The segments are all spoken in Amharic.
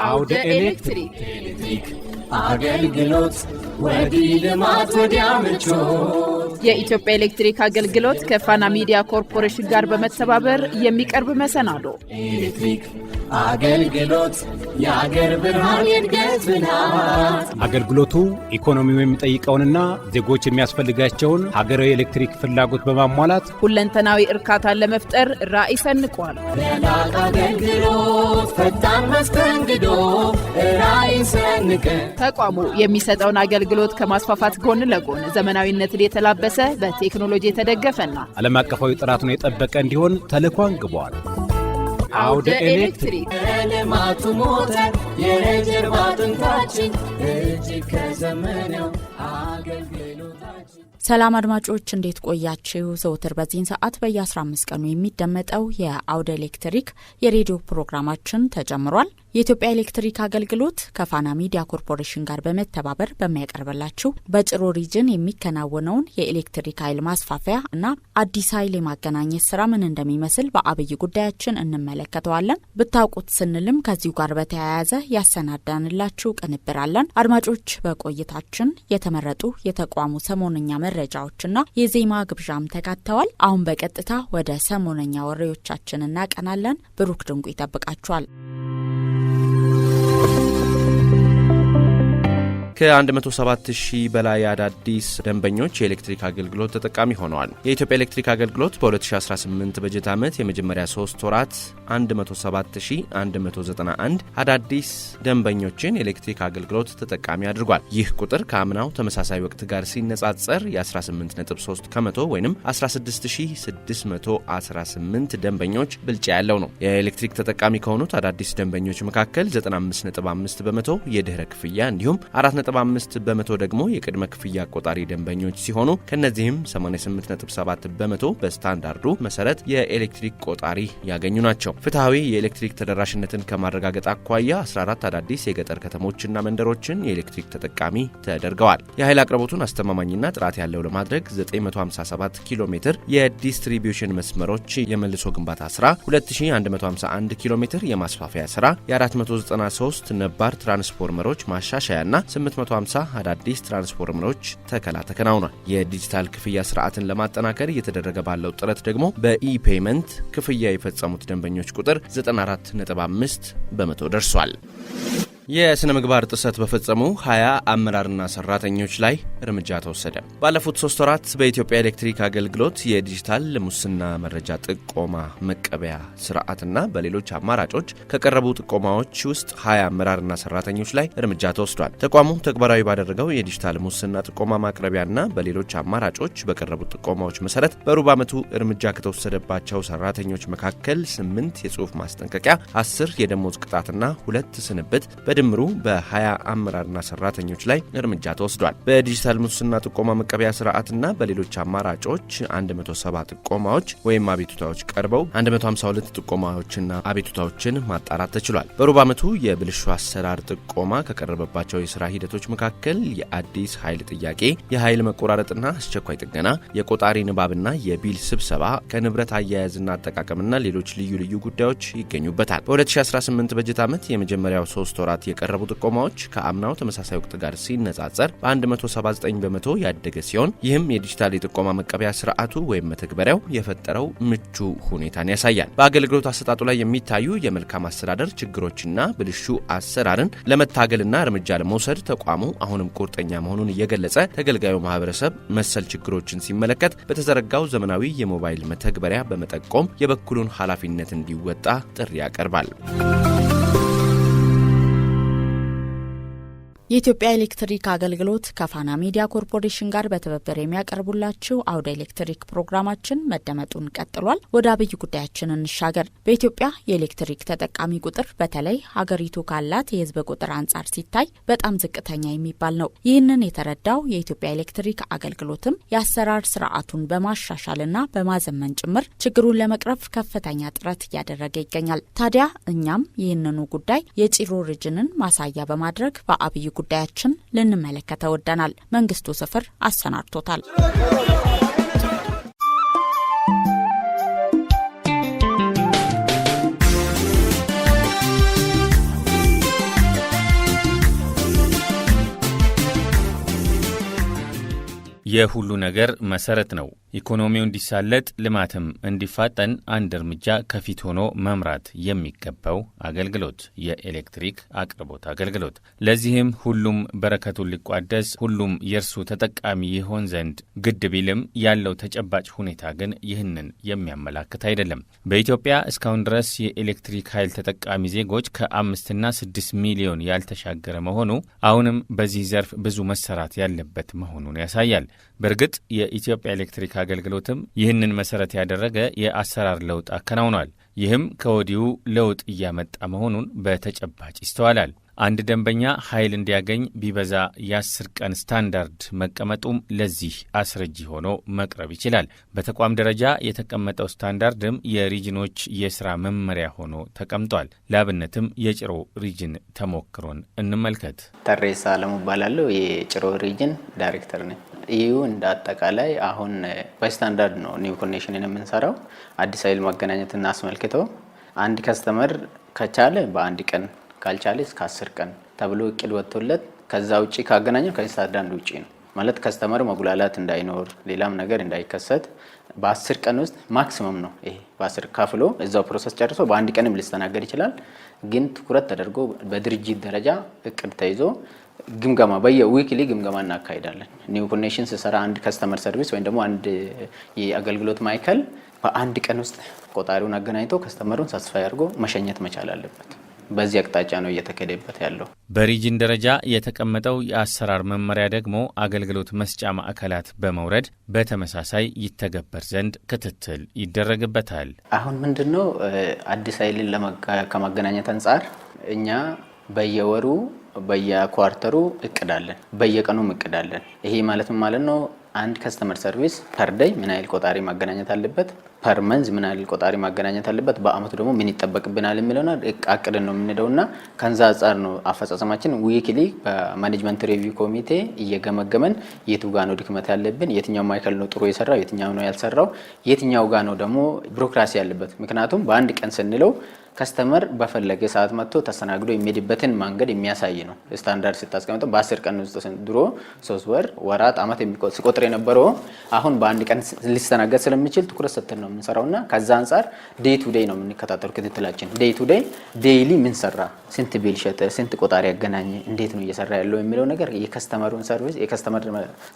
አውደ ኤሌክትሪክ አገልግሎት ወዲህ ልማት ወዲያ ምቾት የኢትዮጵያ ኤሌክትሪክ አገልግሎት ከፋና ሚዲያ ኮርፖሬሽን ጋር በመተባበር የሚቀርብ መሰናዶ ኤሌክትሪክ አገልግሎት የአገር ብርሃን የእድገት ብልሃት አገልግሎቱ ኢኮኖሚው የሚጠይቀውንና ዜጎች የሚያስፈልጋቸውን ሀገራዊ ኤሌክትሪክ ፍላጎት በማሟላት ሁለንተናዊ እርካታን ለመፍጠር ራዕይ ሰንቋል። ለላቅ አገልግሎት ፈጣን መስተንግዶ ራዕይ ሰንቀን ተቋሙ የሚሰጠውን አገልግሎት ከማስፋፋት ጎን ለጎን ዘመናዊነትን የተላበሰ በቴክኖሎጂ የተደገፈና ዓለም አቀፋዊ ጥራቱን የጠበቀ እንዲሆን ተልዕኮ አንግቧል። አውደ ኤሌክትሪክ ልማቱ ሞተር የጀርባ አጥንታችን እጅግ ከዘመነው አገልግሎታችን። ሰላም አድማጮች እንዴት ቆያችሁ? ዘወትር በዚህን ሰዓት በየ15 ቀኑ የሚደመጠው የአውደ ኤሌክትሪክ የሬዲዮ ፕሮግራማችን ተጀምሯል። የኢትዮጵያ ኤሌክትሪክ አገልግሎት ከፋና ሚዲያ ኮርፖሬሽን ጋር በመተባበር በሚያቀርብላችሁ በጭሮ ሪጅን የሚከናወነውን የኤሌክትሪክ ኃይል ማስፋፊያ እና አዲስ ኃይል የማገናኘት ስራ ምን እንደሚመስል በአብይ ጉዳያችን እንመለከተዋለን። ብታውቁት ስንልም ከዚሁ ጋር በተያያዘ ያሰናዳንላችሁ ቅንብር አለን። አድማጮች በቆይታችን የተመረጡ የተቋሙ ሰሞነኛ መረጃዎችና የዜማ ግብዣም ተካተዋል። አሁን በቀጥታ ወደ ሰሞነኛ ወሬዎቻችን እናቀናለን። ብሩክ ድንቁ ይጠብቃችኋል። ከ107,000 በላይ አዳዲስ ደንበኞች የኤሌክትሪክ አገልግሎት ተጠቃሚ ሆነዋል። የኢትዮጵያ ኤሌክትሪክ አገልግሎት በ2018 በጀት ዓመት የመጀመሪያ 3 ወራት 107,191 አዳዲስ ደንበኞችን የኤሌክትሪክ አገልግሎት ተጠቃሚ አድርጓል። ይህ ቁጥር ከአምናው ተመሳሳይ ወቅት ጋር ሲነጻጸር የ18.3 ከመቶ ወይም 16,618 ደንበኞች ብልጫ ያለው ነው። የኤሌክትሪክ ተጠቃሚ ከሆኑት አዳዲስ ደንበኞች መካከል 95.5 በመቶ የድህረ ክፍያ እንዲሁም 4.5 በመቶ ደግሞ የቅድመ ክፍያ ቆጣሪ ደንበኞች ሲሆኑ ከነዚህም 88.7 በመቶ በስታንዳርዱ መሰረት የኤሌክትሪክ ቆጣሪ ያገኙ ናቸው። ፍትሃዊ የኤሌክትሪክ ተደራሽነትን ከማረጋገጥ አኳያ 14 አዳዲስ የገጠር ከተሞችና መንደሮችን የኤሌክትሪክ ተጠቃሚ ተደርገዋል። የኃይል አቅርቦቱን አስተማማኝና ጥራት ያለው ለማድረግ 957 ኪሎ ሜትር የዲስትሪቢዩሽን መስመሮች የመልሶ ግንባታ ስራ፣ 2151 ኪሎ ሜትር የማስፋፊያ ስራ፣ የ493 ነባር ትራንስፎርመሮች ማሻሻያና 850 አዳዲስ ትራንስፎርመሮች ተከላ ተከናውኗል። የዲጂታል ክፍያ ስርዓትን ለማጠናከር እየተደረገ ባለው ጥረት ደግሞ በኢ-ፔመንት ክፍያ የፈጸሙት ደንበኞች ቁጥር 94.5 በመቶ ደርሷል። የስነ ምግባር ጥሰት በፈጸሙ 20 አመራርና ሰራተኞች ላይ እርምጃ ተወሰደ። ባለፉት 3 ወራት በኢትዮጵያ ኤሌክትሪክ አገልግሎት የዲጂታል ሙስና መረጃ ጥቆማ መቀበያ ስርዓትና በሌሎች አማራጮች ከቀረቡ ጥቆማዎች ውስጥ 20 አመራርና ሰራተኞች ላይ እርምጃ ተወስዷል። ተቋሙ ተግባራዊ ባደረገው የዲጂታል ሙስና ጥቆማ ማቅረቢያና በሌሎች አማራጮች በቀረቡ ጥቆማዎች መሰረት በሩብ ዓመቱ እርምጃ ከተወሰደባቸው ሰራተኞች መካከል 8 የጽሑፍ ማስጠንቀቂያ፣ 10 የደሞዝ ቅጣትና 2 ስንብት በድምሩ በ20 አመራርና ሰራተኞች ላይ እርምጃ ተወስዷል። በዲጂታል ሙስና ጥቆማ መቀበያ ስርዓትና በሌሎች አማራጮች 170 ጥቆማዎች ወይም አቤቱታዎች ቀርበው 152 ጥቆማዎችና አቤቱታዎችን ማጣራት ተችሏል። በሩብ ዓመቱ የብልሹ አሰራር ጥቆማ ከቀረበባቸው የስራ ሂደቶች መካከል የአዲስ ኃይል ጥያቄ፣ የኃይል መቆራረጥና አስቸኳይ ጥገና፣ የቆጣሪ ንባብና የቢል ስብሰባ፣ ከንብረት አያያዝና አጠቃቀምና ሌሎች ልዩ ልዩ ጉዳዮች ይገኙበታል። በ2018 በጀት ዓመት የመጀመሪያው 3 ወራት የቀረቡ ጥቆማዎች ከአምናው ተመሳሳይ ወቅት ጋር ሲነጻጸር በ179 በመቶ ያደገ ሲሆን ይህም የዲጂታል የጥቆማ መቀበያ ስርዓቱ ወይም መተግበሪያው የፈጠረው ምቹ ሁኔታን ያሳያል። በአገልግሎት አሰጣጡ ላይ የሚታዩ የመልካም አስተዳደር ችግሮችና ብልሹ አሰራርን ለመታገልና እርምጃ ለመውሰድ ተቋሙ አሁንም ቁርጠኛ መሆኑን እየገለጸ ተገልጋዩ ማህበረሰብ መሰል ችግሮችን ሲመለከት በተዘረጋው ዘመናዊ የሞባይል መተግበሪያ በመጠቆም የበኩሉን ኃላፊነት እንዲወጣ ጥሪ ያቀርባል። የኢትዮጵያ ኤሌክትሪክ አገልግሎት ከፋና ሚዲያ ኮርፖሬሽን ጋር በትብብር የሚያቀርቡላችሁ አውደ ኤሌክትሪክ ፕሮግራማችን መደመጡን ቀጥሏል። ወደ አብይ ጉዳያችን እንሻገር። በኢትዮጵያ የኤሌክትሪክ ተጠቃሚ ቁጥር በተለይ ሀገሪቱ ካላት የህዝብ ቁጥር አንጻር ሲታይ በጣም ዝቅተኛ የሚባል ነው። ይህንን የተረዳው የኢትዮጵያ ኤሌክትሪክ አገልግሎትም የአሰራር ስርዓቱን በማሻሻልና በማዘመን ጭምር ችግሩን ለመቅረፍ ከፍተኛ ጥረት እያደረገ ይገኛል። ታዲያ እኛም ይህንኑ ጉዳይ የጭሮ ሪጅንን ማሳያ በማድረግ በአብይ ጉዳያችን ልንመለከተው ወደናል። መንግስቱ ስፍር አሰናድቶታል። የሁሉ ነገር መሰረት ነው። ኢኮኖሚው እንዲሳለጥ ልማትም እንዲፋጠን አንድ እርምጃ ከፊት ሆኖ መምራት የሚገባው አገልግሎት የኤሌክትሪክ አቅርቦት አገልግሎት። ለዚህም ሁሉም በረከቱን ሊቋደስ ሁሉም የእርሱ ተጠቃሚ ይሆን ዘንድ ግድ ቢልም ያለው ተጨባጭ ሁኔታ ግን ይህንን የሚያመላክት አይደለም። በኢትዮጵያ እስካሁን ድረስ የኤሌክትሪክ ኃይል ተጠቃሚ ዜጎች ከ5 እና 6 ሚሊዮን ያልተሻገረ መሆኑ አሁንም በዚህ ዘርፍ ብዙ መሰራት ያለበት መሆኑን ያሳያል። በእርግጥ የኢትዮጵያ ኤሌክትሪክ አገልግሎትም ይህንን መሰረት ያደረገ የአሰራር ለውጥ አከናውኗል። ይህም ከወዲሁ ለውጥ እያመጣ መሆኑን በተጨባጭ ይስተዋላል። አንድ ደንበኛ ኃይል እንዲያገኝ ቢበዛ የ10 ቀን ስታንዳርድ መቀመጡም ለዚህ አስረጂ ሆኖ መቅረብ ይችላል። በተቋም ደረጃ የተቀመጠው ስታንዳርድም የሪጅኖች የስራ መመሪያ ሆኖ ተቀምጧል። ለአብነትም የጭሮ ሪጅን ተሞክሮን እንመልከት። ተሬሳ አለሙ እባላለሁ። የጭሮ ሪጅን ዳይሬክተር ነኝ። ይሁ እንደ አጠቃላይ አሁን በስታንዳርድ ነው ኒው ኮኔክሽንን የምንሰራው። አዲስ ኃይል ማገናኘትን አስመልክተው አንድ ከስተመር ከቻለ በአንድ ቀን ካልቻለ እስከ 10 ቀን ተብሎ እቅድ ወጥቶለት ከዛ ውጪ ካገናኘው ከስታንዳርድ ውጪ ነው ማለት ከስተመር መጉላላት እንዳይኖር ሌላም ነገር እንዳይከሰት በ10 ቀን ውስጥ ማክሲመም ነው። ይሄ በ10 ካፍሎ እዛው ፕሮሰስ ጨርሶ በአንድ ቀንም ሊስተናገድ ይችላል። ግን ትኩረት ተደርጎ በድርጅት ደረጃ እቅድ ተይዞ ግምገማ በየዊክሊ ግምገማ እናካሂዳለን። ኒው ኮኔክሽን ሲሰራ አንድ ከስተመር ሰርቪስ ወይም ደግሞ አንድ የአገልግሎት ማዕከል በአንድ ቀን ውስጥ ቆጣሪውን አገናኝቶ ከስተመሩን ሳትስፋይ አድርጎ መሸኘት መቻል አለበት። በዚህ አቅጣጫ ነው እየተከደበት ያለው። በሪጅን ደረጃ የተቀመጠው የአሰራር መመሪያ ደግሞ አገልግሎት መስጫ ማዕከላት በመውረድ በተመሳሳይ ይተገበር ዘንድ ክትትል ይደረግበታል። አሁን ምንድነው አዲስ ኃይልን ከማገናኘት አንጻር እኛ በየወሩ በየኳርተሩ እቅዳለን፣ በየቀኑም እቅዳለን። ይሄ ማለት ነው አንድ ከስተመር ሰርቪስ ፐር ዴይ ምን ያህል ቆጣሪ ማገናኘት አለበት፣ ፐር መንዝ ምን ያህል ቆጣሪ ማገናኘት አለበት፣ በአመቱ ደግሞ ምን ይጠበቅብናል የሚለውና አቅደን ነው የምንሄደውና ከዛ አንጻር ነው አፈጻጸማችን ዊክሊ በማኔጅመንት ሪቪው ኮሚቴ እየገመገመን የቱ ጋር ነው ድክመት ያለብን፣ የትኛው ማዕከል ነው ጥሩ የሰራው፣ የትኛው ነው ያልሰራው፣ የትኛው ጋር ነው ደግሞ ቢሮክራሲ ያለበት። ምክንያቱም በአንድ ቀን ስንለው ከስተመር በፈለገ ሰዓት መጥቶ ተስተናግዶ የሚሄድበትን መንገድ የሚያሳይ ነው። ስታንዳርድ ስታስቀምጠው በ10 ቀን ውስጥ ድሮ 3 ወር ወራት አመት ሲቆጥር የነበረው አሁን በአንድ ቀን ሊስተናገድ ስለሚችል ትኩረት ሰጥተን ነው የምንሰራውና ከዛ አንጻር ዴይ ቱ ዴይ ነው የምንከታተለው። ክትትላችን ዴይ ቱ ዴይ ዴይሊ ምን ሰራ፣ ስንት ቢል ሸጠ፣ ስንት ቆጣሪ ያገናኘ፣ እንዴት ነው እየሰራ ያለው የሚለው ነገር የከስተመሩን ሰርቪስ የከስተመር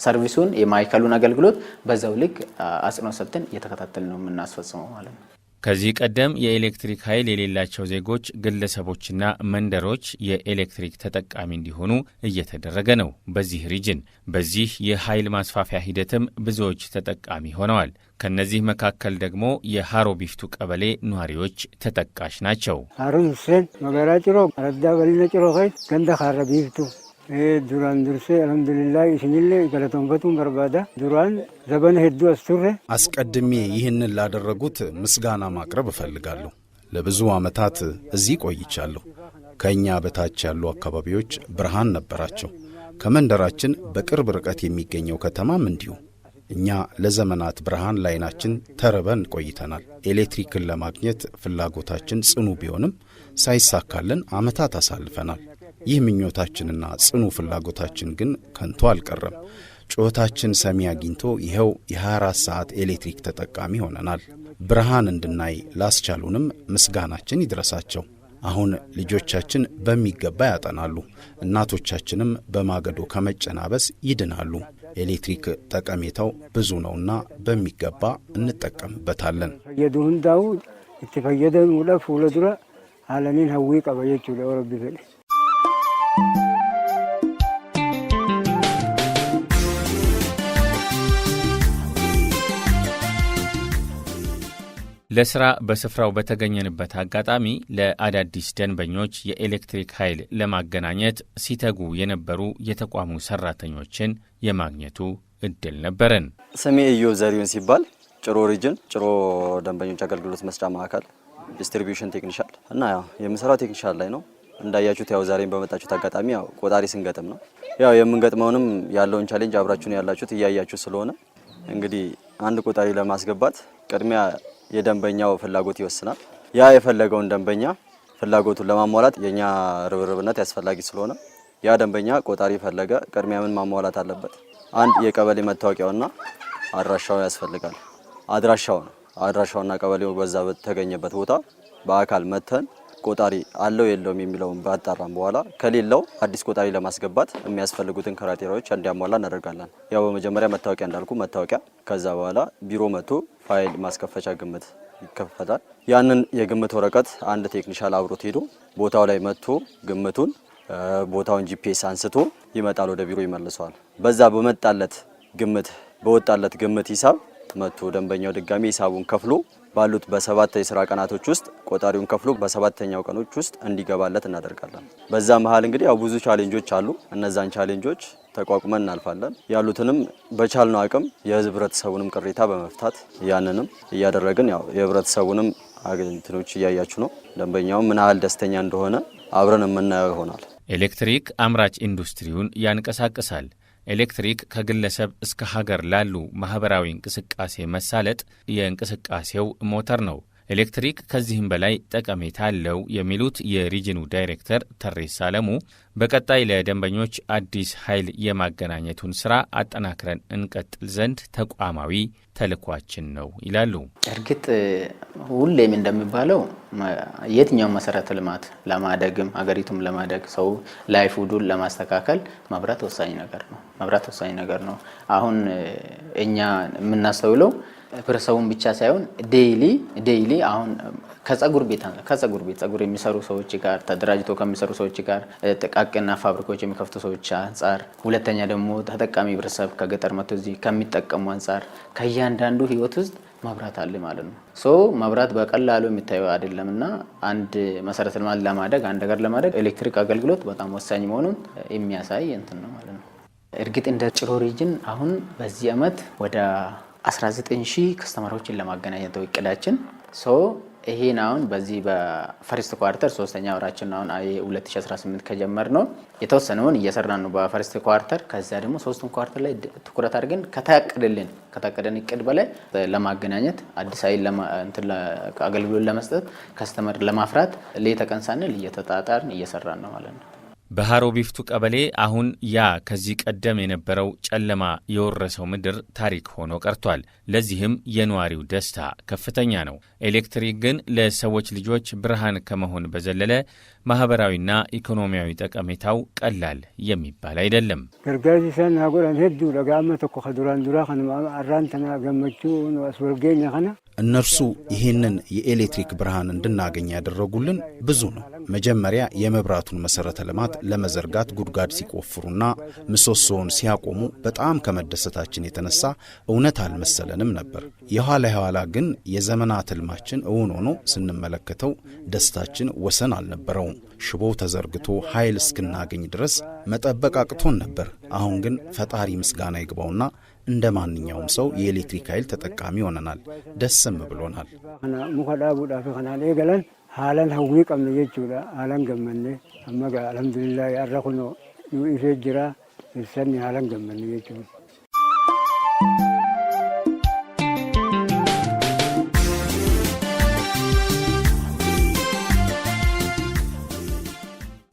ሰርቪሱን የማዕከሉን አገልግሎት በዛው ልክ አጽንኦት ሰጥተን እየተከታተልን ነው የምናስፈጽመው ማለት ነው። ከዚህ ቀደም የኤሌክትሪክ ኃይል የሌላቸው ዜጎች፣ ግለሰቦችና መንደሮች የኤሌክትሪክ ተጠቃሚ እንዲሆኑ እየተደረገ ነው። በዚህ ሪጅን በዚህ የኃይል ማስፋፊያ ሂደትም ብዙዎች ተጠቃሚ ሆነዋል። ከነዚህ መካከል ደግሞ የሃሮ ቢፍቱ ቀበሌ ነዋሪዎች ተጠቃሽ ናቸው። ሃሩን ሁሴን መጋራ ጭሮ አረዳ ገሊነ ጭሮ ኸይ ገንደ ሃሮ ቢፍቱ ዱራን ድርሴ አልሐምዱሊላህ ኢስኒል ገለቶንፈቱን በርባዳ ዱራን ዘበነ ሄዱ አስቱሬ አስቀድሜ ይህንን ላደረጉት ምስጋና ማቅረብ እፈልጋለሁ። ለብዙ ዓመታት እዚህ ቆይቻለሁ። ከኛ በታች ያሉ አካባቢዎች ብርሃን ነበራቸው። ከመንደራችን በቅርብ ርቀት የሚገኘው ከተማም እንዲሁ። እኛ ለዘመናት ብርሃን ላይናችን ተርበን ቆይተናል። ኤሌክትሪክን ለማግኘት ፍላጎታችን ጽኑ ቢሆንም ሳይሳካልን ዓመታት አሳልፈናል። ይህ ምኞታችንና ጽኑ ፍላጎታችን ግን ከንቱ አልቀረም። ጩኸታችን ሰሚ አግኝቶ ይኸው የ24 ሰዓት ኤሌክትሪክ ተጠቃሚ ሆነናል። ብርሃን እንድናይ ላስቻሉንም ምስጋናችን ይድረሳቸው። አሁን ልጆቻችን በሚገባ ያጠናሉ፣ እናቶቻችንም በማገዶ ከመጨናበስ ይድናሉ። ኤሌክትሪክ ጠቀሜታው ብዙ ነውና በሚገባ እንጠቀምበታለን። የዱንዳው እትፈየደን ወላ ፉለዱራ ዓለምን ሀዊ ቀበየቹ ለወረብ ይፈል ለስራ በስፍራው በተገኘንበት አጋጣሚ ለአዳዲስ ደንበኞች የኤሌክትሪክ ኃይል ለማገናኘት ሲተጉ የነበሩ የተቋሙ ሰራተኞችን የማግኘቱ እድል ነበረን። ስሜ ኢዮብ ዘሪሁን ሲባል ጭሮ ሪጅን ጭሮ ደንበኞች አገልግሎት መስጫ ማዕከል ዲስትሪቢዩሽን ቴክኒሻል እና ያው የምሰራው ቴክኒሻል ላይ ነው። እንዳያችሁት ያው ዛሬም በመጣችሁት አጋጣሚ ያው ቆጣሪ ስንገጥም ነው። ያው የምንገጥመውንም ያለውን ቻሌንጅ አብራችሁን ያላችሁት እያያችሁ ስለሆነ እንግዲህ አንድ ቆጣሪ ለማስገባት ቅድሚያ የደንበኛው ፍላጎት ይወስናል። ያ የፈለገውን ደንበኛ ፍላጎቱን ለማሟላት የኛ ርብርብነት ያስፈልጋል ስለሆነ ያ ደንበኛ ቆጣሪ ፈለገ ቅድሚያ ምን ማሟላት አለበት? አንድ የቀበሌ መታወቂያውና አድራሻው ያስፈልጋል። አድራሻውና ቀበሌው በዛ በተገኘበት ቦታ በአካል መተን ቆጣሪ አለው የለውም የሚለውን ባጣራም በኋላ ከሌለው አዲስ ቆጣሪ ለማስገባት የሚያስፈልጉትን ክራይቴሪያዎች እንዲያሟላ እናደርጋለን። ያው በመጀመሪያ መታወቂያ እንዳልኩ መታወቂያ፣ ከዛ በኋላ ቢሮ መጥቶ ፋይል ማስከፈቻ ግምት ይከፈታል። ያንን የግምት ወረቀት አንድ ቴክኒሻል አብሮት ሄዶ ቦታው ላይ መጥቶ ግምቱን ቦታውን ጂፒኤስ አንስቶ ይመጣል፣ ወደ ቢሮ ይመልሰዋል። በዛ በወጣለት ግምት ሂሳብ መጥቶ ደንበኛው ድጋሚ ሂሳቡን ከፍሎ ባሉት በ7 የሥራ ቀናቶች ውስጥ ቆጣሪውን ከፍሎ በ7ኛው ቀኖች ውስጥ እንዲገባለት እናደርጋለን። በዛ መሃል እንግዲህ ያው ብዙ ቻሌንጆች አሉ። እነዛን ቻሌንጆች ተቋቁመን እናልፋለን። ያሉትንም በቻልነው አቅም የህብረተሰቡንም ቅሬታ በመፍታት ያንንም እያደረግን ያው የህብረተሰቡንም አግኝቶች እያያችሁ ነው። ደንበኛውም ምን ያህል ደስተኛ እንደሆነ አብረን የምናየው ይሆናል። ኤሌክትሪክ አምራች ኢንዱስትሪውን ያንቀሳቅሳል። ኤሌክትሪክ ከግለሰብ እስከ ሀገር ላሉ ማህበራዊ እንቅስቃሴ መሳለጥ የእንቅስቃሴው ሞተር ነው። ኤሌክትሪክ ከዚህም በላይ ጠቀሜታ አለው የሚሉት የሪጅኑ ዳይሬክተር ተሬሳ አለሙ በቀጣይ ለደንበኞች አዲስ ኃይል የማገናኘቱን ስራ አጠናክረን እንቀጥል ዘንድ ተቋማዊ ተልኳችን ነው ይላሉ። እርግጥ ሁሌም እንደሚባለው የትኛው መሰረተ ልማት ለማደግም ሀገሪቱም ለማደግ ሰው ላይፉዱን ለማስተካከል መብራት ወሳኝ ነገር ነው። አሁን እኛ የምናስተውለው ህብረተሰቡን ብቻ ሳይሆን ዴይሊ አሁን ከጸጉር ቤት ጸጉር የሚሰሩ ሰዎች ጋር ተደራጅቶ ከሚሰሩ ሰዎች ጋር ጥቃቅንና ፋብሪካዎች የሚከፍቱ ሰዎች አንጻር፣ ሁለተኛ ደግሞ ተጠቃሚ ህብረተሰብ ከገጠር መጥቶ እዚህ ከሚጠቀሙ አንጻር ከእያንዳንዱ ህይወት ውስጥ መብራት አለ ማለት ነው። መብራት በቀላሉ የሚታየው አይደለምና አንድ መሰረተ ልማት ለማደግ አንድ ነገር ለማደግ ኤሌክትሪክ አገልግሎት በጣም ወሳኝ መሆኑን የሚያሳይ እንትን ነው ማለት ነው። እርግጥ እንደ ጭሮ ሪጅን አሁን በዚህ አመት ወደ 19,000 ከስተመሮችን ለማገናኘት እቅዳችን ይሄን አሁን በዚህ በፈርስት ኳርተር 3ኛ ወራችን አሁን 2018 ከጀመር ነው የተወሰነውን እየሰራን ነው በፈርስት ኳርተር። ከዛ ደግሞ 3ቱን ኳርተር ላይ ትኩረት አድርገን ከታቀደን እቅድ በላይ ለማገናኘት አዲስ ኃይል አገልግሎት ለመስጠት ከስተመር ለማፍራት ሌት ተቀን ሳንል እየተጣጣርን እየሰራን ነው ማለት ነው። በሃሮ ቢፍቱ ቀበሌ አሁን ያ ከዚህ ቀደም የነበረው ጨለማ የወረሰው ምድር ታሪክ ሆኖ ቀርቷል። ለዚህም የነዋሪው ደስታ ከፍተኛ ነው። ኤሌክትሪክ ግን ለሰዎች ልጆች ብርሃን ከመሆን በዘለለ ማህበራዊና ኢኮኖሚያዊ ጠቀሜታው ቀላል የሚባል አይደለም። ገርጋሲሳን አጎራን ሄዱ ለጋመ ተኮ ከዱራን ዱራ ከነ አራንተና ገመቹ ወስወርገኝ ከነ እነርሱ ይህንን የኤሌክትሪክ ብርሃን እንድናገኝ ያደረጉልን ብዙ ነው። መጀመሪያ የመብራቱን መሰረተ ልማት ለመዘርጋት ጉድጓድ ሲቆፍሩና ምሰሶውን ሲያቆሙ በጣም ከመደሰታችን የተነሳ እውነት አልመሰለንም ነበር። የኋላ ግን የዘመናት ህልማችን እውን ሆኖ ስንመለከተው ደስታችን ወሰን አልነበረውም። ሽቦው ተዘርግቶ ኃይል እስክናገኝ ድረስ መጠበቅ አቅቶን ነበር። አሁን ግን ፈጣሪ ምስጋና ይግባውና እንደ ማንኛውም ሰው የኤሌክትሪክ ኃይል ተጠቃሚ ሆነናል። ደስም ብሎናል። ሀላን ሀዊ ቀምነ ጀቹዳ ሀላን ገመነ አመጋ አልሐምዱሊላህ ያረኩኖ ይፌ ጅራ ሰኒ ሀላን ገመነ ጀቹ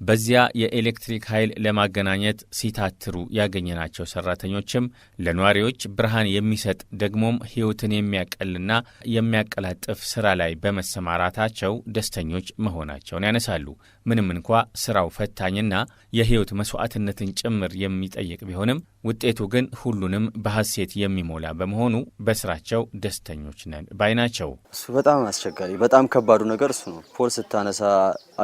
በዚያ የኤሌክትሪክ ኃይል ለማገናኘት ሲታትሩ ያገኘናቸው ሰራተኞችም ለነዋሪዎች ብርሃን የሚሰጥ ደግሞም ህይወትን የሚያቀልና የሚያቀላጥፍ ስራ ላይ በመሰማራታቸው ደስተኞች መሆናቸውን ያነሳሉ። ምንም እንኳ ስራው ፈታኝና የህይወት መስዋዕትነትን ጭምር የሚጠይቅ ቢሆንም ውጤቱ ግን ሁሉንም በሐሴት የሚሞላ በመሆኑ በስራቸው ደስተኞች ነን ባይ ናቸው። እሱ በጣም አስቸጋሪ በጣም ከባዱ ነገር እሱ ነው። ፖል ስታነሳ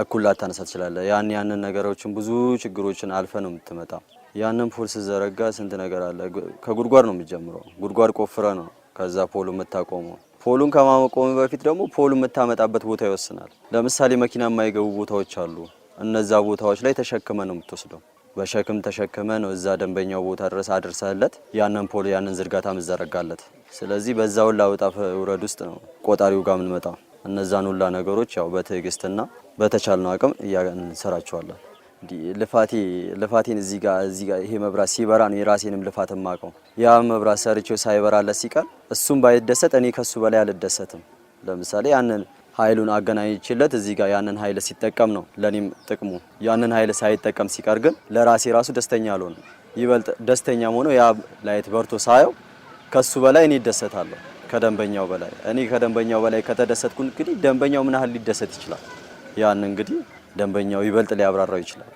አኩላ ታነሳ ትችላለህ። ያንን ነገሮችን ብዙ ችግሮችን አልፈ ነው የምትመጣው። ያንን ፖል ሲዘረጋ ስንት ነገር አለ። ከጉድጓድ ነው የሚጀምረው። ጉድጓድ ቆፍረ ነው ከዛ ፖሉ የምታቆመው። ፖሉን ከማቆም በፊት ደግሞ ፖሉ የምታመጣበት ቦታ ይወስናል። ለምሳሌ መኪና የማይገቡ ቦታዎች አሉ። እነዛ ቦታዎች ላይ ተሸክመ ነው የምትወስደው። በሸክም ተሸክመ ነው እዛ ደንበኛው ቦታ ድረስ አድርሰለት ያንን ፖል ያንን ዝርጋታ ምዘረጋለት። ስለዚህ በዛው ላውጣ ውረድ ውስጥ ነው ቆጣሪው ጋር የምንመጣው። እነዛን ሁላ ነገሮች ያው በትዕግስትና በተቻልነው አቅም እንሰራቸዋለን። ልፋቴን እዚህ ጋር ይሄ መብራት ሲበራ ነው የራሴንም ልፋት ማቀው። ያ መብራት ሰርቼው ሳይበራለት ሲቀር እሱም ባይደሰት እኔ ከሱ በላይ አልደሰትም። ለምሳሌ ያንን ኃይሉን አገናኝችለት እዚህ ጋር ያንን ኃይል ሲጠቀም ነው ለኔም ጥቅሙ። ያንን ኃይል ሳይጠቀም ሲቀር ግን ለራሴ ራሱ ደስተኛ አልሆንም። ይበልጥ ደስተኛ ሆኖ ያ ላይት በርቶ ሳየው ከሱ በላይ እኔ እደሰታለሁ። ከደንበኛው በላይ እኔ ከደንበኛው በላይ ከተደሰትኩ እንግዲህ ደንበኛው ምን ያህል ሊደሰት ይችላል? ያን እንግዲህ ደንበኛው ይበልጥ ሊያብራራው ይችላል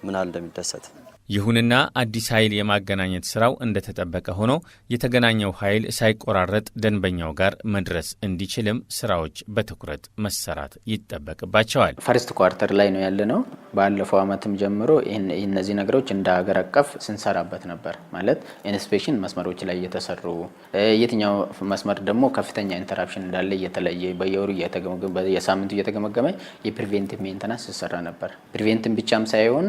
ምን ያህል እንደሚደሰት። ይሁንና አዲስ ኃይል የማገናኘት ስራው እንደተጠበቀ ሆኖ የተገናኘው ኃይል ሳይቆራረጥ ደንበኛው ጋር መድረስ እንዲችልም ስራዎች በትኩረት መሰራት ይጠበቅባቸዋል። ፈርስት ኳርተር ላይ ነው ያለነው። ባለፈው አመትም ጀምሮ እነዚህ ነገሮች እንደ ሀገር አቀፍ ስንሰራበት ነበር። ማለት ኢንስፔክሽን መስመሮች ላይ እየተሰሩ የትኛው መስመር ደግሞ ከፍተኛ ኢንተራፕሽን እንዳለ እየተለየ በየወሩ እየተገመገመ በየሳምንቱ እየተገመገመ የፕሪቬንቲቭ ሜንቴናንስ ሲሰራ ነበር። ፕሪቬንቲቭ ብቻም ሳይሆን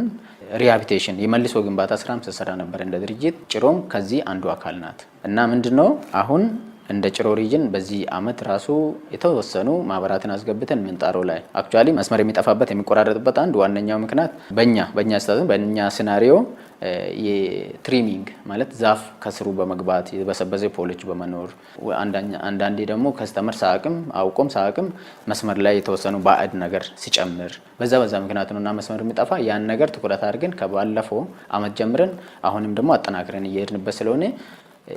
ሪሃቢሊቴሽን የመልሶ ግንባታ ስራም ሲሰራ ነበር እንደ ድርጅት። ጭሮም ከዚህ አንዱ አካል ናት እና ምንድነው አሁን እንደ ጭሮ ሪጅን በዚህ አመት ራሱ የተወሰኑ ማህበራትን አስገብተን ምንጣሮ ላይ አክቹአሊ መስመር የሚጠፋበት የሚቆራረጥበት አንድ ዋነኛው ምክንያት በእኛ ሲናሪዮ የትሪሚንግ ማለት ዛፍ ከስሩ በመግባት የበሰበሰ ፖሎች በመኖር አንዳንዴ ደግሞ ከስተመር አውቆም ሳቅም መስመር ላይ የተወሰኑ ባዕድ ነገር ሲጨምር በዛ ምክንያት ነውና መስመር የሚጠፋ ያን ነገር ትኩረት አድርገን ከባለፈው አመት ጀምረን አሁንም ደግሞ አጠናክረን እየሄድንበት ስለሆነ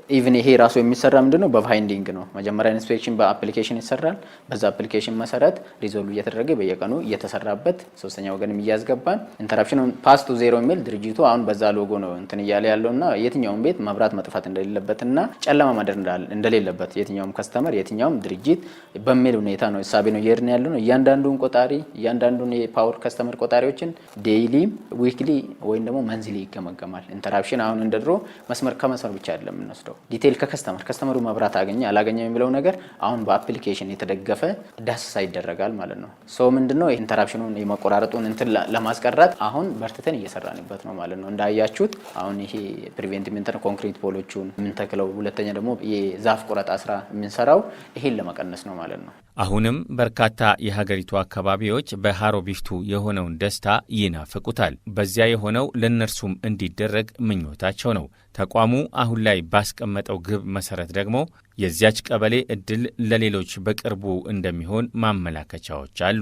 ኢቭን ይሄ ራሱ የሚሰራ ምንድነው በፋይንዲንግ ነው። መጀመሪያ ኢንስፔክሽን በአፕሊኬሽን ይሰራል። በዛ አፕሊኬሽን መሰረት ሪዞልቭ እየተደረገ በየቀኑ እየተሰራበት ሶስተኛ ወገንም እያስገባን ኢንተራፕሽኑን ፓስ ቱ ዜሮ የሚል ድርጅቱ አሁን በዛ ሎጎ ነው እንትን እያለ ያለውና የትኛውም ቤት መብራት መጥፋት እንደሌለበትና ጨለማ ማደር እንደሌለበት የትኛውም ከስተመር የትኛውም ድርጅት በሚል ሁኔታ ነው እሳቤ ነው እየሄድን ያለው ነው። እያንዳንዱን ቆጣሪ እያንዳንዱን የፓወር ከስተመር ቆጣሪዎችን ዴይሊ ዊክሊ ወይም ደግሞ መንዝሊ ይገመገማል። ኢንተራፕሽን አሁን እንደድሮ መስመር ከመስመር ብቻ አይደለም ነው ዲቴል ከከስተመሩ መብራት አገኘ አላገኘ የሚለው ነገር አሁን በአፕሊኬሽን የተደገፈ ዳሰሳ ይደረጋል ማለት ነው። ሶ ምንድነው ኢንተራፕሽኑን የመቆራረጡን እንትን ለማስቀረት አሁን በርትተን እየሰራንበት ነው ማለት ነው። እንዳያችሁት አሁን ይሄ ፕሪቬንቲቭ ሜንቴናንስ ኮንክሪት ፖሎቹን የምንተክለው፣ ሁለተኛ ደግሞ የዛፍ ቆረጣ ስራ የምንሰራው ይሄን ለመቀነስ ነው ማለት ነው። አሁንም በርካታ የሀገሪቱ አካባቢዎች በሃሮ ቢፍቱ የሆነውን ደስታ ይናፍቁታል። በዚያ የሆነው ለእነርሱም እንዲደረግ ምኞታቸው ነው። ተቋሙ አሁን ላይ ባስቀመጠው ግብ መሰረት ደግሞ የዚያች ቀበሌ እድል ለሌሎች በቅርቡ እንደሚሆን ማመላከቻዎች አሉ።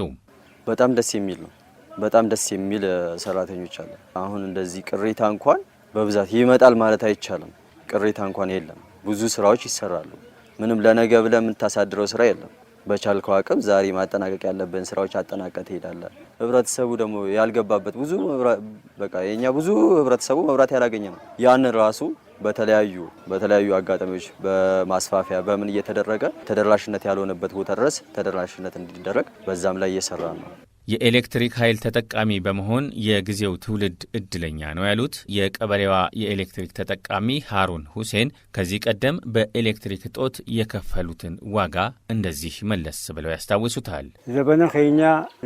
በጣም ደስ የሚል ነው። በጣም ደስ የሚል ሰራተኞች አሉ። አሁን እንደዚህ ቅሬታ እንኳን በብዛት ይመጣል ማለት አይቻልም። ቅሬታ እንኳን የለም። ብዙ ስራዎች ይሰራሉ። ምንም ለነገ ብለህ የምታሳድረው ስራ የለም። በቻልከው አቅም ዛሬ ማጠናቀቅ ያለብን ስራዎች አጠናቀቅ ትሄዳለህ። ህብረተሰቡ ደግሞ ያልገባበት ብዙ የኛ ብዙ ህብረተሰቡ መብራት ያላገኘ ነው። ያን ራሱ በተለያዩ አጋጣሚዎች በማስፋፊያ በምን እየተደረገ ተደራሽነት ያልሆነበት ቦታ ድረስ ተደራሽነት እንዲደረግ በዛም ላይ እየሰራ ነው። የኤሌክትሪክ ኃይል ተጠቃሚ በመሆን የጊዜው ትውልድ እድለኛ ነው ያሉት የቀበሌዋ የኤሌክትሪክ ተጠቃሚ ሃሩን ሁሴን ከዚህ ቀደም በኤሌክትሪክ እጦት የከፈሉትን ዋጋ እንደዚህ መለስ ብለው ያስታውሱታል። ዘበነ ኸኛ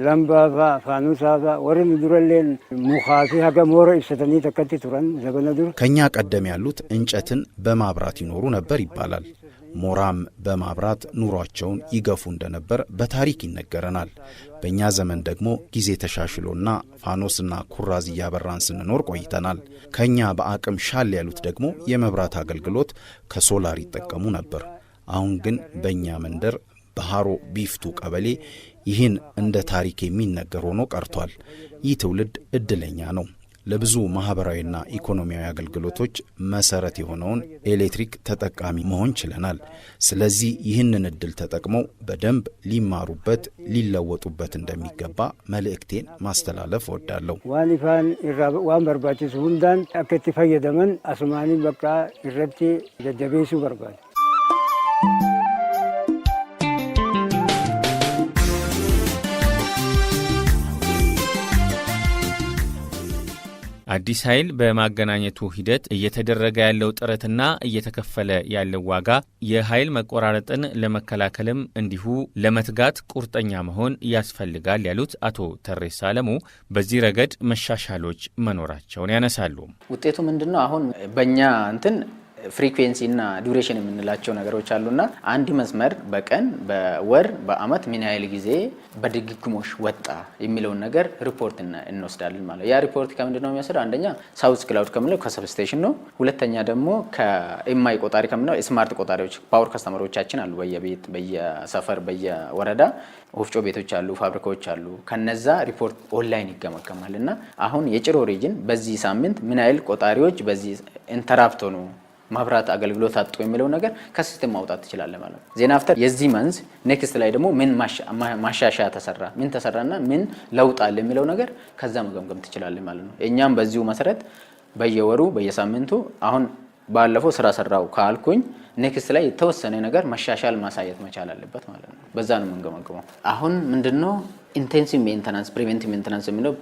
ለምባባ ፋኑሳባ ወረን ዱረሌን ሙኻፊ ሀገሞረ ይሰተኒ ተከቲ ቱረን ዘበነ ዱር ከኛ ቀደም ያሉት እንጨትን በማብራት ይኖሩ ነበር ይባላል። ሞራም በማብራት ኑሯቸውን ይገፉ እንደነበር በታሪክ ይነገረናል። በእኛ ዘመን ደግሞ ጊዜ ተሻሽሎና ፋኖስና ኩራዝ እያበራን ስንኖር ቆይተናል። ከኛ በአቅም ሻል ያሉት ደግሞ የመብራት አገልግሎት ከሶላር ይጠቀሙ ነበር። አሁን ግን በእኛ መንደር በሃሮ ቢፍቱ ቀበሌ ይህን እንደ ታሪክ የሚነገር ሆኖ ቀርቷል። ይህ ትውልድ እድለኛ ነው። ለብዙ ማህበራዊና ኢኮኖሚያዊ አገልግሎቶች መሰረት የሆነውን ኤሌክትሪክ ተጠቃሚ መሆን ችለናል። ስለዚህ ይህንን እድል ተጠቅመው በደንብ ሊማሩበት ሊለወጡበት እንደሚገባ መልእክቴን ማስተላለፍ እወዳለሁ። ዋን በርባችስ ሁንዳን አከቲ ፈየደመን አስማኒ በቃ ይረቲ ደደቤሱ በርባል አዲስ ኃይል በማገናኘቱ ሂደት እየተደረገ ያለው ጥረትና እየተከፈለ ያለው ዋጋ የኃይል መቆራረጥን ለመከላከልም እንዲሁ ለመትጋት ቁርጠኛ መሆን ያስፈልጋል ያሉት አቶ ተሬሳ አለሙ በዚህ ረገድ መሻሻሎች መኖራቸውን ያነሳሉ። ውጤቱ ምንድነው? አሁን በእኛ እንትን ፍሪኩዌንሲ እና ዱሬሽን የምንላቸው ነገሮች አሉና አንድ መስመር በቀን በወር በአመት ምን ያህል ጊዜ በድግግሞሽ ወጣ የሚለውን ነገር ሪፖርት እንወስዳለን ማለት ያ ሪፖርት ከምንድነው የሚያስረው አንደኛ ሳውዝ ክላውድ ከምንለው ከሰብስቴሽን ነው ሁለተኛ ደግሞ ከኤምአይ ቆጣሪ ከምንለው ስማርት ቆጣሪዎች ፓወር ከስተመሮቻችን አሉ በየቤት በየሰፈር በየወረዳ ወፍጮ ቤቶች አሉ ፋብሪካዎች አሉ ከነዛ ሪፖርት ኦንላይን ይገመገማልና አሁን የጭሮ ሪጅን በዚህ ሳምንት ምን ያህል ቆጣሪዎች በዚህ ኢንተራፕት ሆኑ ማብራት አገልግሎት አጥቶ የሚለው ነገር ከሲስተም ማውጣት ይችላል ማለት ነው ዜና አፍተር የዚህ መንዝ ኔክስት ላይ ደግሞ ምን ማሻሻያ ተሰራ ምን ተሰራና ምን ለውጥ አለ የሚለው ነገር ከዛ መገምገም ትችላለህ ማለት ነው እኛም በዚሁ መሰረት በየወሩ በየሳምንቱ አሁን ባለፈው ስራ ሰራው ካልኩኝ ኔክስት ላይ የተወሰነ ነገር መሻሻል ማሳየት መቻል አለበት ማለት ነው በዛ ነው መንገመገመው አሁን ምንድነው ኢንቴንሲቭ ሜንቴናንስ ፕሪቬንቲቭ ሜንቴናንስ የሚለው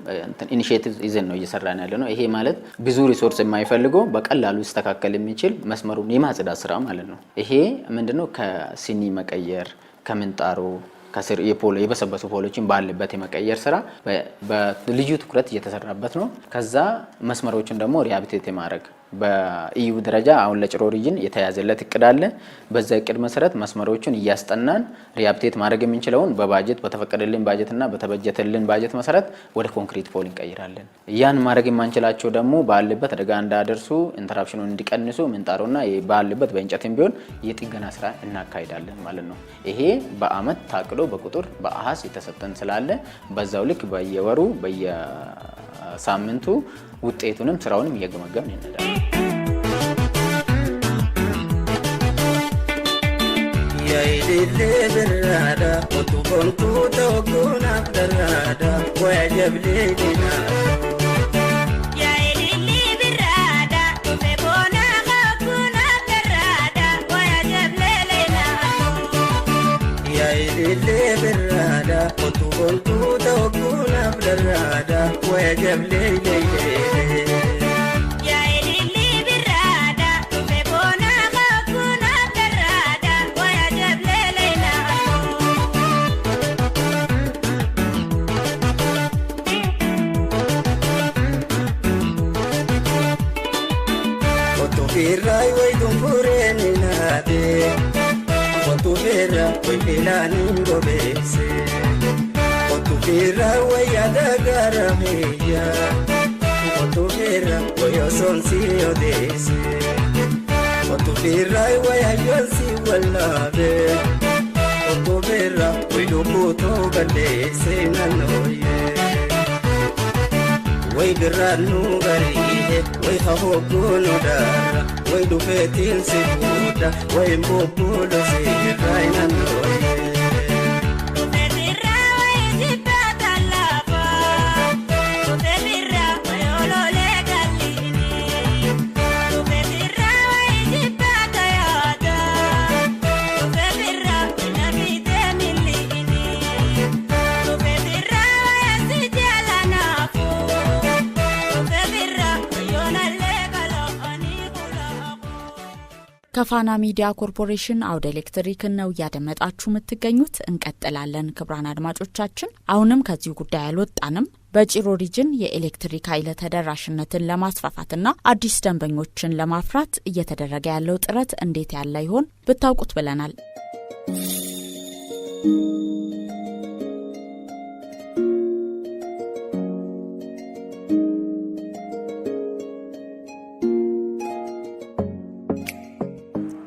ኢኒሺዬቲቭ ይዘን ነው እየሰራን ያለ ነው ይሄ ማለት ብዙ ሪሶርስ የማይፈልገው በቀላሉ ይስተካከል የሚችል መስመሩን የማጽዳት ስራ ማለት ነው ይሄ ምንድነው ከሲኒ መቀየር ከምንጣሮ ከስር የበሰበሱ ፖሎችን ባለበት የመቀየር ስራ በልዩ ትኩረት እየተሰራበት ነው ከዛ መስመሮችን ደግሞ ሪሃቢሊቴት ማድረግ በኢዩ ደረጃ አሁን ለጭሮ ሪጅን የተያዘለት እቅድ አለ በዛ እቅድ መሰረት መስመሮችን እያስጠናን ሪሃቢሊቴት ማድረግ የምንችለውን በባጀት በተፈቀደልን ባጀትና በተበጀተልን ባጀት መሰረት ወደ ኮንክሪት ፖል እንቀይራለን ያን ማድረግ የማንችላቸው ደግሞ ባለበት አደጋ እንዳደርሱ ኢንተራፕሽኑን እንዲቀንሱ ምንጣሮና ባለበት በእንጨትም ቢሆን የጥገና ስራ እናካሂዳለን ማለት ነው ይሄ በአመት ታቅዶ በቁጥር በአሃዝ የተሰጠን ስላለ በዛው ልክ በየወሩ በየሳምንቱ ውጤቱንም ስራውንም እየገመገምን እንሄዳለን ያይልል ብራዳ ወጡቆንቱ ተወኩና ብራዳ ወያጀብልልና ያይልል ብራዳ ወፈቦና ኸኩና ብራዳ ወያጀብልልና ያይልል ብራዳ ወጡቆንቱ ተወኩና ብራዳ ወያጀብልልና Firrai way dumbureni nade Otu firra way pilani ngobese Otu firra way adagarameya Otu firra way osonsi odese Otu firra way ayonsi wallabe Otu firra way dubuto galese nanoye way garanu garihe way hahoguno dara way dufetin sibuda way mbobulo siraina noye ከፋና ሚዲያ ኮርፖሬሽን አውደ ኤሌክትሪክን ነው ያደመጣችሁ የምትገኙት እንቀጥላለን ክብራን አድማጮቻችን አሁንም ከዚህ ጉዳይ አልወጣንም በጭሮ ሪጅን የኤሌክትሪክ ኃይል ተደራሽነትን ለማስፋፋትና አዲስ ደንበኞችን ለማፍራት እየተደረገ ያለው ጥረት እንዴት ያለ ይሆን ብታውቁት ብለናል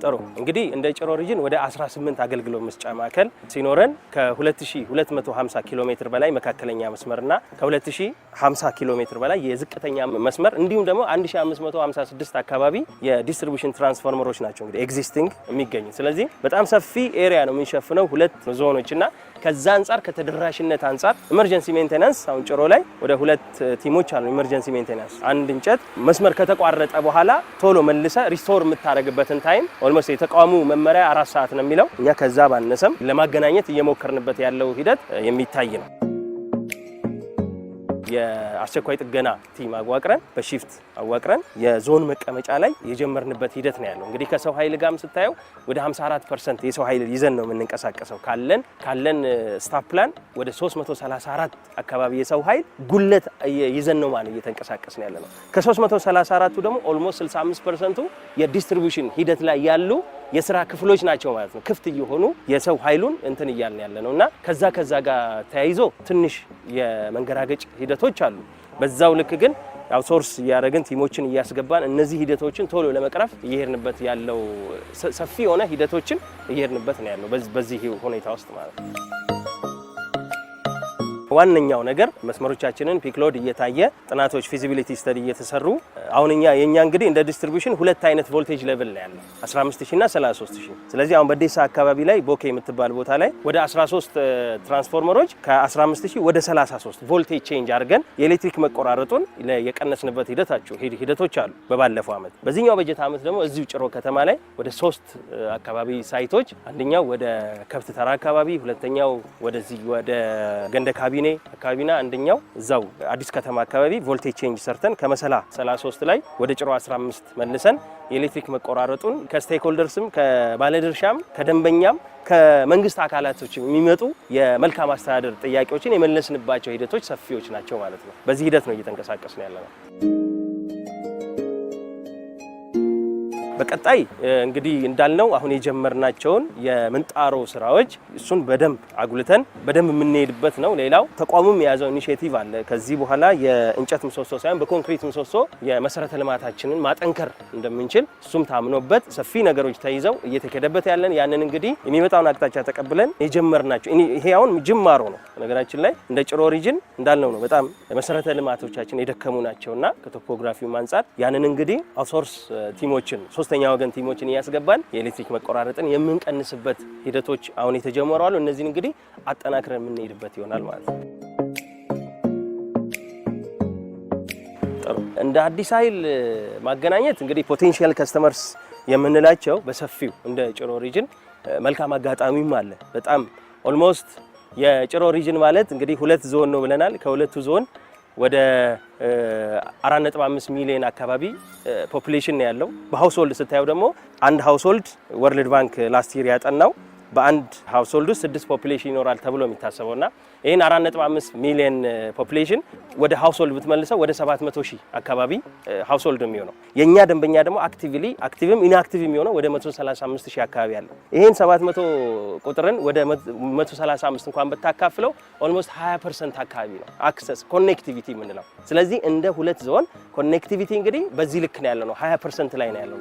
ጥሩ እንግዲህ እንደ ጭሮ ሪጅን ወደ 18 አገልግሎት መስጫ ማዕከል ሲኖረን ከ2250 ኪሎ ሜትር በላይ መካከለኛ መስመርና ከ2050 ኪሎ ሜትር በላይ የዝቅተኛ መስመር እንዲሁም ደግሞ 1556 አካባቢ የዲስትሪቢዩሽን ትራንስፎርመሮች ናቸው እንግዲህ ኤግዚስቲንግ የሚገኙ ስለዚህ በጣም ሰፊ ኤሪያ ነው የምንሸፍነው ሁለት ዞኖችና ከዛ አንፃር ከተደራሽነት አንፃር ኢመርጀንሲ ሜንቴናንስ አሁን ጭሮ ላይ ወደ ሁለት ቲሞች አሉ ኢመርጀንሲ ሜንቴናንስ አንድ እንጨት መስመር ከተቋረጠ በኋላ ቶሎ መልሰ ሪስቶር የምታረግበትን ታይም ኦልሞስት የተቋሙ መመሪያ 4 ሰዓት ነው የሚለው እኛ ከዛ ባነሰም ለማገናኘት እየሞከርንበት ያለው ሂደት የሚታይ ነው የአስቸኳይ ጥገና ቲም አዋቅረን በሺፍት አዋቅረን የዞን መቀመጫ ላይ የጀመርንበት ሂደት ነው ያለው። እንግዲህ ከሰው ኃይል ጋርም ስታየው ወደ 54% የሰው ኃይል ይዘን ነው የምንንቀሳቀሰው። ካለን ስታፍ ፕላን ወደ 334 አካባቢ የሰው ኃይል ጉለት ይዘን ነው ማለት እየተንቀሳቀስን ያለ ነው። ከ334ቱ ደግሞ ኦልሞስት 65%ቱ የዲስትሪቢዩሽን ሂደት ላይ ያሉ የስራ ክፍሎች ናቸው ማለት ነው። ክፍት እየሆኑ የሰው ኃይሉን እንትን እያልን ያለ ነውና ከዛ ጋር ተያይዞ ትንሽ የመንገራገጭ ሂደቶች አሉ። በዛው ልክ ግን አውትሶርስ እያደረግን ቲሞችን እያስገባን እነዚህ ሂደቶችን ቶሎ ለመቅረፍ እየሄድንበት ያለው ሰፊ የሆነ ሂደቶችን እየሄድንበት ነው ያለው በዚህ ሁኔታ ውስጥ ማለት ነው። ዋነኛው ነገር መስመሮቻችንን ፒክሎድ እየታየ ጥናቶች ፊዚቢሊቲ ስተዲ እየተሰሩ አሁን የኛ እንግዲህ እንደ ዲስትሪቢዩሽን ሁለት አይነት ቮልቴጅ ሌቭል ላይ ያለው 15000 እና 33000። ስለዚህ አሁን በዴሳ አካባቢ ላይ ቦኬ የምትባል ቦታ ላይ ወደ 13 ትራንስፎርመሮች ከ15000 ወደ 33 ቮልቴጅ ቼንጅ አድርገን የኤሌክትሪክ መቆራረጡን የቀነስንበት ሂደቶች አሉ በባለፈው አመት። በዚህኛው በጀት አመት ደግሞ እዚሁ ጭሮ ከተማ ላይ ወደ 3 አካባቢ ሳይቶች፣ አንደኛው ወደ ከብት ተራ አካባቢ፣ ሁለተኛው ወደዚህ ወደ ገንደ አካባቢና አንደኛው እዛው አዲስ ከተማ አካባቢ ቮልቴጅ ቼንጅ ሰርተን ከመሰላ 33 ላይ ወደ ጭሮ 15 መልሰን የኤሌክትሪክ መቆራረጡን ከስቴክሆልደርስም ከባለድርሻም ከደንበኛም ከመንግስት አካላቶችም የሚመጡ የመልካም አስተዳደር ጥያቄዎችን የመለስንባቸው ሂደቶች ሰፊዎች ናቸው ማለት ነው። በዚህ ሂደት ነው እየተንቀሳቀስን ያለነው። በቀጣይ እንግዲህ እንዳልነው አሁን የጀመርናቸውን የምንጣሮ ስራዎች እሱን በደንብ አጉልተን በደንብ የምንሄድበት ነው። ሌላው ተቋሙም የያዘው ኢኒሼቲቭ አለ። ከዚህ በኋላ የእንጨት ምሰሶ ሳይሆን በኮንክሪት ምሰሶ የመሰረተ ልማታችንን ማጠንከር እንደምንችል እሱም ታምኖበት ሰፊ ነገሮች ተይዘው እየተከደበት ያለን ያንን እንግዲህ የሚመጣውን አቅጣጫ ተቀብለን የጀመርናቸው ይሄ አሁን ጅማሮ ነው። ነገራችን ላይ እንደ ጭሮ ሪጅን እንዳልነው ነው በጣም መሰረተ ልማቶቻችን የደከሙ ናቸውና ከቶፖግራፊው አንፃር ያንን እንግዲህ አውትሶርስ ቲሞችን ሶስተኛ ወገን ቲሞችን እያስገባን የኤሌክትሪክ መቆራረጥን የምንቀንስበት ሂደቶች አሁን የተጀመሩ አሉ። እነዚህን እንግዲህ አጠናክረን የምንሄድበት ይሆናል ማለት ነው። እንደ አዲስ ኃይል ማገናኘት እንግዲህ ፖቴንሻል ከስተመርስ የምንላቸው በሰፊው እንደ ጭሮ ሪጅን መልካም አጋጣሚም አለ። በጣም ኦልሞስት የጭሮ ሪጅን ማለት እንግዲህ 2 ዞን ነው ብለናል። ከሁለቱ ዞን ወደ 4.5 ሚሊዮን አካባቢ ፖፑሌሽን ነው ያለው። በሃውስሆልድ ስታየው ደግሞ አንድ ሃውስሆልድ ወርልድ ባንክ ላስት ይር ያጠናው በአንድ ሃውስሆልድ ውስጥ 6 ፖፑሌሽን ይኖራል ተብሎ የሚታሰበውና ይሄን 4.5 ሚሊዮን ፖፑሌሽን ወደ ሃውስሆልድ ብትመልሰው ወደ 700,000 አካባቢ ሃውስሆልድ የሚሆነው የኛ ደንበኛ ደግሞ አክቲቭም ኢንአክቲቭ የሚሆነው ወደ 135,000 አካባቢ አለ። ይሄን 700 ቁጥርን ወደ 135 እንኳን በታካፍለው ኦልሞስት 20% አካባቢ ነው አክሰስ ኮኔክቲቪቲ የምንለው። ስለዚህ እንደ 2 ዞን ኮኔክቲቪቲ እንግዲህ በዚህ ልክ ነው ያለው 20% ላይ ነው ያለው።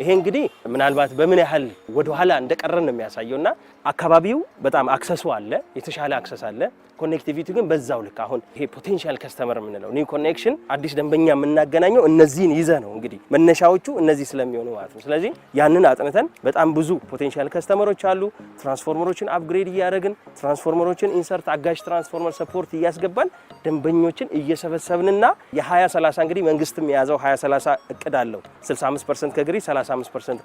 ይሄ እንግዲህ ምናልባት በምን ያህል ወደ ኋላ እንደቀረን ነው የሚያሳየውና አካባቢው በጣም አክሰሱ አለ፣ የተሻለ አክሰስ አለ። ኮኔክቲቪቲ ግን በዛው ልክ አሁን ይሄ ፖቴንሻል ከስተመር የምንለው ኒው ኮኔክሽን አዲስ ደንበኛ የምናገናኘው እነዚህን ይዘ ነው እንግዲህ መነሻዎቹ እነዚህ ስለሚሆኑ ማለት ነው። ስለዚህ ያንን አጥንተን በጣም ብዙ ፖቴንሻል ከስተመሮች አሉ። ትራንስፎርመሮችን አፕግሬድ እያደረግን ትራንስፎርመሮችን ኢንሰርት አጋዥ ትራንስፎርመር ሰፖርት እያስገባን ደንበኞችን እየሰበሰብንና የ2030 እንግዲህ መንግስትም የያዘው 2030 እቅድ አለው 65% ከግሪድ 35%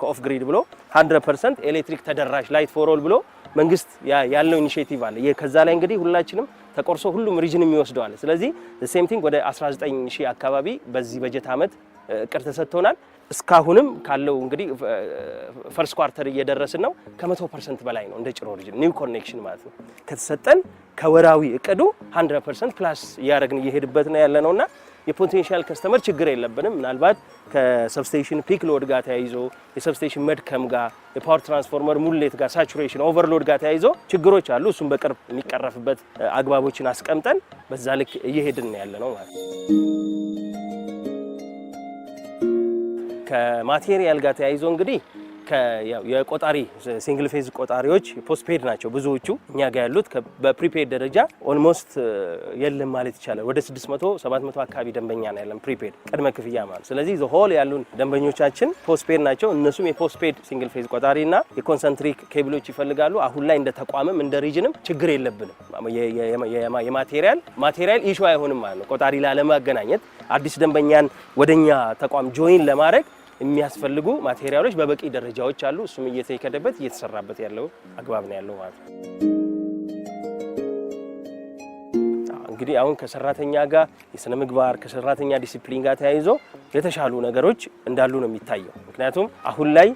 ከኦፍ ግሪድ ብሎ 100% ኤሌክትሪክ ተደራሽ ላይት ፎር ኦል ብሎ መንግስት ያለው ኢኒሼቲቭ አለ። ከዛ ላይ እንግዲህ ሁላችንም ተቆርሶ ሁሉም ሪጅን የሚወስደዋል። ስለዚህ ሴም ቲንግ ወደ 19000 አካባቢ በዚህ በጀት አመት እቅድ ተሰጥቶናል። እስካሁንም ካለው እንግዲህ ፈርስት ኳርተር እየደረስን ነው። ከ100% በላይ ነው እንደ ጭሮ ሪጅን ኒው ኮኔክሽን ማለት ነው። ከተሰጠን ከወራዊ እቅዱ 100% ፕላስ እያደረግን እየሄድበት ነው ያለ ነውና የፖቴንሻል ከስተመር ችግር የለብንም። ምናልባት ከሰብስቴሽን ፒክ ሎድ ጋር ተያይዞ የሰብስቴሽን መድከም ጋር የፓወር ትራንስፎርመር ሙሌት ጋር ሳቹሬሽን ኦቨርሎድ ጋር ተያይዞ ችግሮች አሉ። እሱም በቅርብ የሚቀረፍበት አግባቦችን አስቀምጠን በዛ ልክ እየሄድን ያለ ነው ማለት ነው። ከማቴሪያል ጋር ተያይዞ እንግዲህ የቆጣሪ ሲንግል ፌዝ ቆጣሪዎች ፖስትፔድ ናቸው ብዙዎቹ። እኛ ጋር ያሉት በፕሪፔድ ደረጃ ኦልሞስት የለም ማለት ይቻላል። ወደ 600-700 አካባቢ ደንበኛ ነው ያለን ፕሪፔድ ቅድመ ክፍያ ማለት። ስለዚህ ዘሆል ያሉን ደንበኞቻችን ፖስትፔድ ናቸው። እነሱም የፖስትፔድ ሲንግል ፌዝ ቆጣሪና የኮንሰንትሪክ ኬብሎች ይፈልጋሉ። አሁን ላይ እንደ ተቋምም እንደ ሪጅንም ችግር የለብንም። የማቴሪያል ኢሹ አይሆንም ማለት ነው። ቆጣሪ ላለማገናኘት አዲስ ደንበኛን ወደኛ ተቋም ጆይን ለማድረግ የሚያስፈልጉ ማቴሪያሎች በበቂ ደረጃዎች አሉ። እሱም እየተከደበት እየተሰራበት ያለው አግባብ ነው ያለው ማለት ነው። እንግዲህ አሁን ከሰራተኛ ጋር የስነ ምግባር ከሰራተኛ ዲሲፕሊን ጋር ተያይዞ የተሻሉ ነገሮች እንዳሉ ነው የሚታየው። ምክንያቱም አሁን ላይ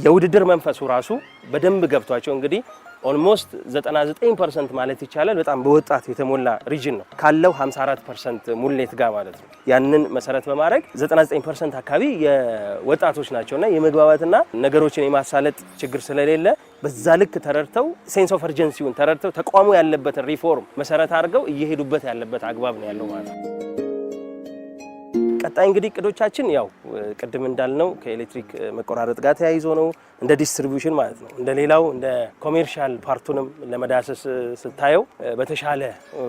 የውድድር መንፈሱ ራሱ በደንብ ገብቷቸው እንግዲህ ኦልሞስት 99% ማለት ይቻላል በጣም በወጣት የተሞላ ሪጅን ነው ካለው 54% ሙሌት ጋር ማለት ነው። ያንን መሰረት በማድረግ 99% አካባቢ የወጣቶች ናቸውና የመግባባትና ነገሮችን የማሳለጥ ችግር ስለሌለ በዛ ልክ ተረድተው ሴንስ ኦፍ አርጀንሲውን ተረድተው ተቋሙ ያለበትን ሪፎርም መሰረት አድርገው እየሄዱበት ያለበት አግባብ ነው ያለው ማለት ነው። ቀጣይ እንግዲህ እቅዶቻችን ያው ቅድም እንዳልነው ከኤሌክትሪክ መቆራረጥ ጋር ተያይዞ ነው እንደ ዲስትሪቢዩሽን ማለት ነው። እንደ ሌላው እንደ ኮሜርሻል ፓርቱንም ለመዳሰስ ስታየው በተሻለ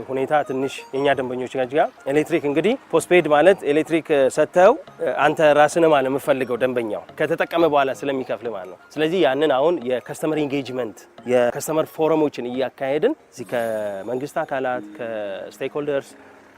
ሁኔታ ትንሽ የኛ ደንበኞች ጋር ኤሌክትሪክ እንግዲህ ፖስትፔድ ማለት ኤሌክትሪክ ሰጥተው አንተ ራስን ማለት የምፈልገው ደንበኛው ከተጠቀመ በኋላ ስለሚከፍል ማለት ነው። ስለዚህ ያንን አሁን የከስተመር ኢንጌጅመንት የከስተመር ፎረሞችን እያካሄድን እዚህ ከመንግስት አካላት ከስቴክሆልደርስ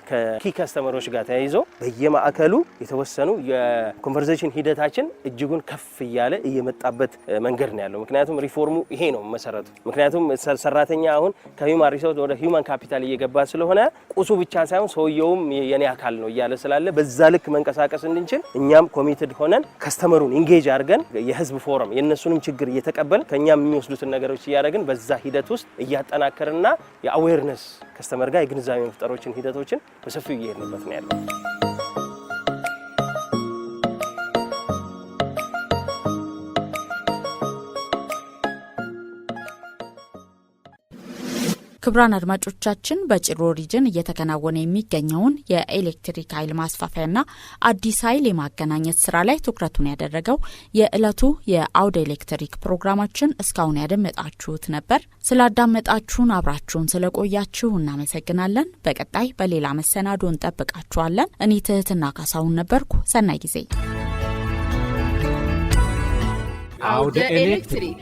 ከኪ ከስተመሮች ጋር ተያይዞ በየማዕከሉ የተወሰኑ የኮንቨርሴሽን ሂደታችን እጅጉን ከፍ እያለ እየመጣበት መንገድ ነው ያለው። ምክንያቱም ሪፎርሙ ይሄ ነው መሰረቱ። ምክንያቱም ሰራተኛ አሁን ከሂውማን ሪሶርስ ወደ ሂውማን ካፒታል እየገባ ስለሆነ ቁሱ ብቻ ሳይሆን ሰውየውም የኔ አካል ነው እያለ ስላለ በዛ ልክ መንቀሳቀስ እንድንችል እኛም ኮሚትድ ሆነን ከስተመሩን ኢንጌጅ አድርገን የህዝብ ፎረም የእነሱንም ችግር እየተቀበል ከኛም የሚወስዱትን ነገሮች እያደረግን በዛ ሂደት ውስጥ እያጠናከርና የአዌርነስ ከስተመር ጋር የግንዛቤ መፍጠሮችን ሂደቶችን በሰፊው እየሄድንበት ነው ያለው። ክቡራን አድማጮቻችን በጭሮ ሪጅን እየተከናወነ የሚገኘውን የኤሌክትሪክ ኃይል ማስፋፊያና አዲስ ኃይል የማገናኘት ስራ ላይ ትኩረቱን ያደረገው የዕለቱ የአውደ ኤሌክትሪክ ፕሮግራማችን እስካሁን ያደመጣችሁት ነበር። ስላዳመጣችሁን አብራችሁን ስለቆያችሁ እናመሰግናለን። በቀጣይ በሌላ መሰናዶ እንጠብቃችኋለን። እኔ ትህትና ካሳሁን ነበርኩ። ሰናይ ጊዜ። አውደ ኤሌክትሪክ